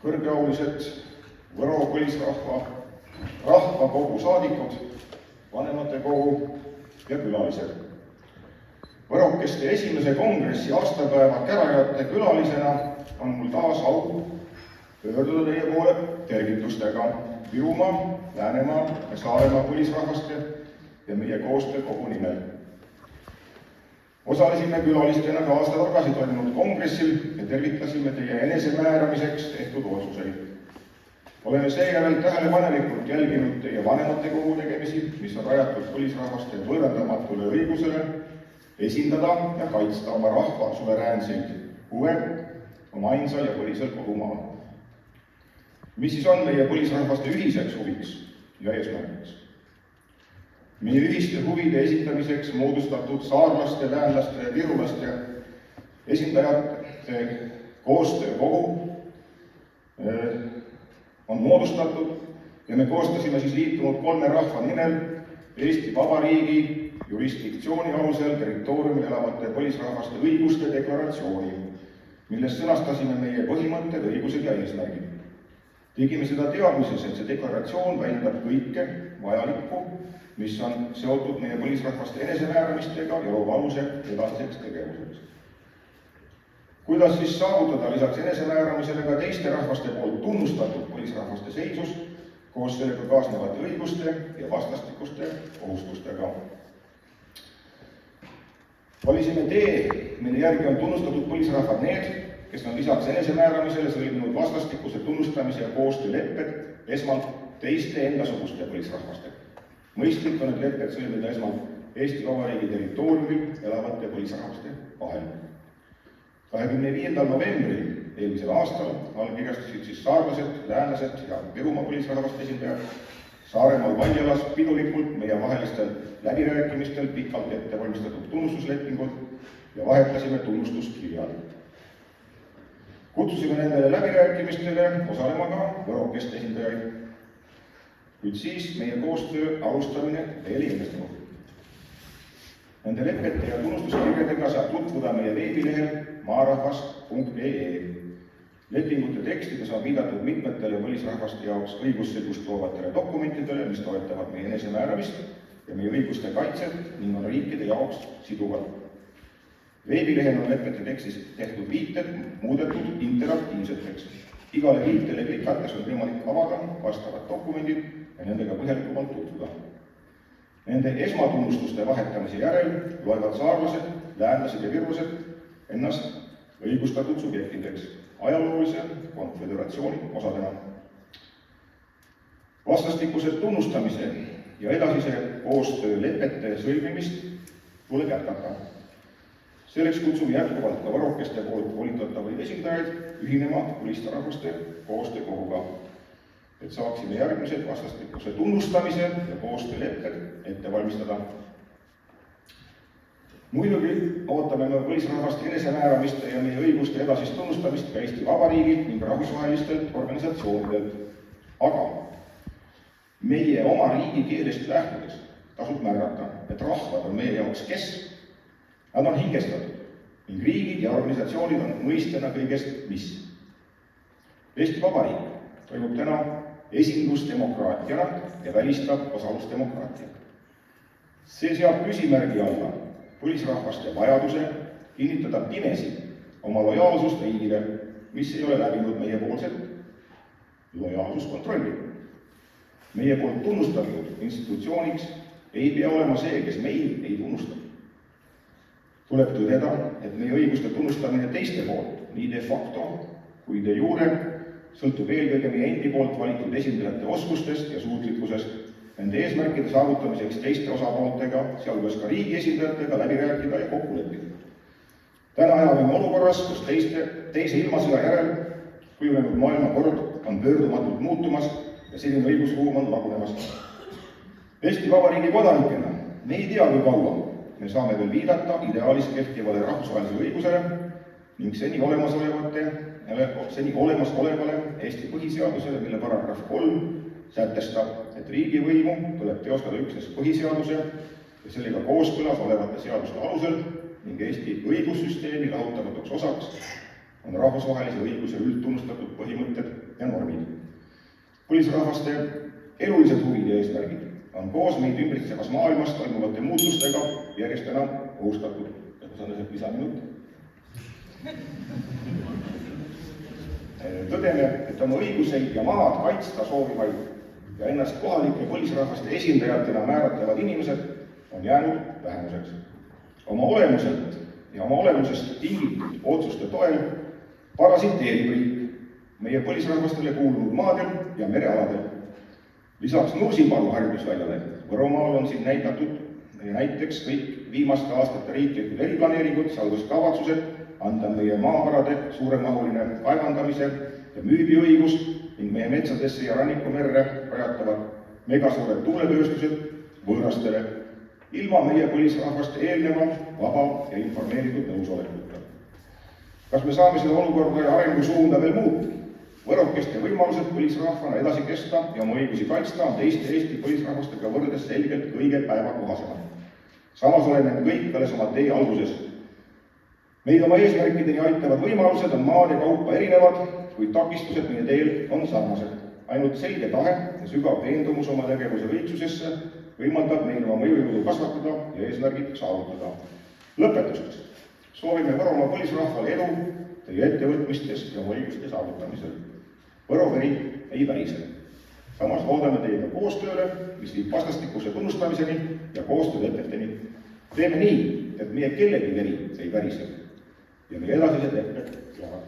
kõrgeaulised Võro põlisrahva rahvakogu saadikud, vanematekogu ja külalised. Võrokeste esimese kongressi aastapäeva käravate külalisena on mul taas au pöörduda teie poole tervitustega Virumaa, Läänemaa ja Saaremaa põlisrahvaste ja meie koostöökogu nimel. Osalesime külalistena ka aasta tagasi toimunud kongressil ja tervitasime teie enesemääramiseks tehtud otsuseid. Oleme seejärel tähelepanelikult jälginud teie vanematekogu tegemisi, mis on rajatud põlisrahvaste võõrandamatule õigusele esindada ja kaitsta oma rahva suveräänseid huve oma ainsal ja põlisel kodumaal. Mis siis on meie põlisrahvaste ühiseks huviks ja eesmärgiks? Meie ühiste huvide esindamiseks moodustatud saarlaste, läänlaste ja virulaste esindajate koostöökogu on moodustatud ja me koostasime siis liitunud 3 rahva nimel Eesti Vabariigi jurisdiktsiooni alusel territooriumil elavate põlisrahvaste õiguste deklaratsiooni, milles sõnastasime meie põhimõtted, õigused ja eesmärgid. Tegime seda teadmises, et see deklaratsioon väljendab kõike vajalikku, mis on seotud meie põlisrahvaste enesemääramistega ja loob aluse edasiseks tegevuseks. Kuidas siis saavutada lisaks enesemääramisele ka teiste rahvaste poolt tunnustatud põlisrahvaste seisus koos sellega kaasnevate õiguste ja vastastikuste kohustustega? Valisime tee, mille järgi on tunnustatud põlisrahvad need, kes on lisaks enesemääramisele sõlminud vastastikuse tunnustamise ja koostöölepped esmalt teiste endasuguste põlisrahvastega. Mõistlik on need lepped sõlmida esmalt Eesti Vabariigi territooriumil elavate põlisrahvaste vahel. 25. novembril eelmisel aastal allkirjastasid siis saarlased, läänlased ja Virumaa põlisrahvaste esindajad Saaremaal Valjalas pidulikult meie vahelistel läbirääkimistel pikalt ettevalmistatud tunnustuslepingud ja vahetasime tunnustuskirjad. Kutsusime nendele läbirääkimistele osalema ka võrokeste esindajaid, kuid siis meie koostöö alustamine veel ilmestunud. Nende lepete ja tunnustuskirjadega saab tutvuda meie veebilehel maarahvas.ee. Lepingute tekstides on viidatud mitmetele põlisrahvaste jaoks õigusselgust loovatele dokumentidele, mis toetavad meie enesemääramist ja meie õiguste kaitset ning on riikide jaoks siduvad. Veebilehel on lepete tekstis tehtud viited muudetud interaktiivseteks. Igale viitele klikates on võimalik avada vastavad dokumendid ja nendega põhjalikumalt tutvuda. Nende esmatunnustuste vahetamise järel loevad saarlased, läänlased ja virused ennast õigustatud subjektideks ajaloolise konföderatsiooni osadena. Vastastikuse tunnustamise ja edasise koostöö lepete sõlmimist tuleb jätkata. Selleks kutsume jätkuvalt ka võrokeste poolt volitatavaid esindajaid ühinema põlisrahvaste koostöökoguga, et saaksime järgmised vastastikuse tunnustamise ja koostöölepped ette valmistada. Muidugi ootame me põlisrahvaste enesemääramiste ja meie õiguste edasist tunnustamist ka Eesti Vabariigi ning rahvusvahelistelt organisatsioonidelt. Aga meie oma riigi keelest lähtudes tasub märgata, et rahvad on meie jaoks kes? Nad on hingestatud ning riigid ja organisatsioonid on mõistena kõigest mis. Eesti Vabariik toimub täna esindusdemokraatiana ja välistab osalusdemokraatia. See seab küsimärgi alla põlisrahvaste vajaduse kinnitada pimesi oma lojaalsust riigile, mis ei ole läbinud meie poolset lojaalsuskontrolli. Meie poolt tunnustatud institutsiooniks ei pea olema see, kes meil ei tunnusta. Tuleb tõdeda, et meie õiguste tunnustamine teiste poolt, nii de facto kui de jure, sõltub eelkõige meie endi poolt valitud esindajate oskustest ja suutlikkusest nende eesmärkide saavutamiseks teiste osapooltega, sealhulgas ka riigi esindajatega läbi rääkida ja kokku leppida. Täna elame olukorras, kus teise ilmasõja järel kujunenud maailmakord on pöördumatult muutumas ja selline õigusruum on lagunemas. Eesti Vabariigi kodanikena me ei tea, kui kaua me saame veel viidata ideaalis kehtivale rahvusvahelisele õigusele ning seni olemasolevale Eesti põhiseadusele, mille paragrahv 3 sätestab, et riigivõimu tuleb teostada üksnes põhiseaduse ja sellega kooskõlas olevate seaduste alusel ning Eesti õigussüsteemi lahutamatuks osaks on rahvusvahelise õiguse üldtunnustatud põhimõtted ja normid. Põlisrahvaste elulised huvid ja eesmärgid on koos meid ümbritsevas maailmas toimuvate muutustega järjest enam ohustatud. Saan lisaminut. Tõdeme, et oma õiguseid ja maad kaitsta soovivaid ja ennast kohalike põlisrahvaste esindajatena määratlevad inimesed on jäänud vähemuseks. Oma olemuselt ja oma olemusest tingitud otsuste toel parasiteerib riik meie põlisrahvastele kuulunud maadel ja merealadel. Lisaks Nursipalu haridusväljale Võromaal on siin näiteks kõik viimaste aastate riiklikud eriplaneeringud, sealhulgas kavatsused anda meie maavarade suuremahuline kaevandamise ja müügiõigus ning meie metsadesse ja rannikumerre rajatavad megasuured tuuletööstused võõrastele, ilma meie põlisrahvaste eelneva, vaba ja informeeritud nõusolekuta. Kas me saame seda olukorda ja arengusuunda veel muuta? Võrokeste võimalused põlisrahvana edasi kesta ja oma õigusi kaitsta on teiste Eesti põlisrahvastega võrdes selgelt kõige päevakohasemad. Samas oleme kõik alles oma tee alguses. Meid oma eesmärkideni aitavad võimalused on maade kaupa erinevad, kuid takistused meie teel on sarnased. Ainult selge tahe ja sügav veendumus oma tegevuse õigsusesse võimaldab meil oma mõjujõudu kasvatada ja eesmärgid saavutada. Lõpetuseks soovime Võromaa põlisrahvale edu teie ettevõtmistes ja oma õiguste saavutamisel. Võroveri ei värise. Samas loodame teiega koostööle, mis viib vastastikuse tunnustamiseni ja koostöölepeteni. Teeme nii, et meie kellegi veri ei värise ja meie edasised lepped jäävad.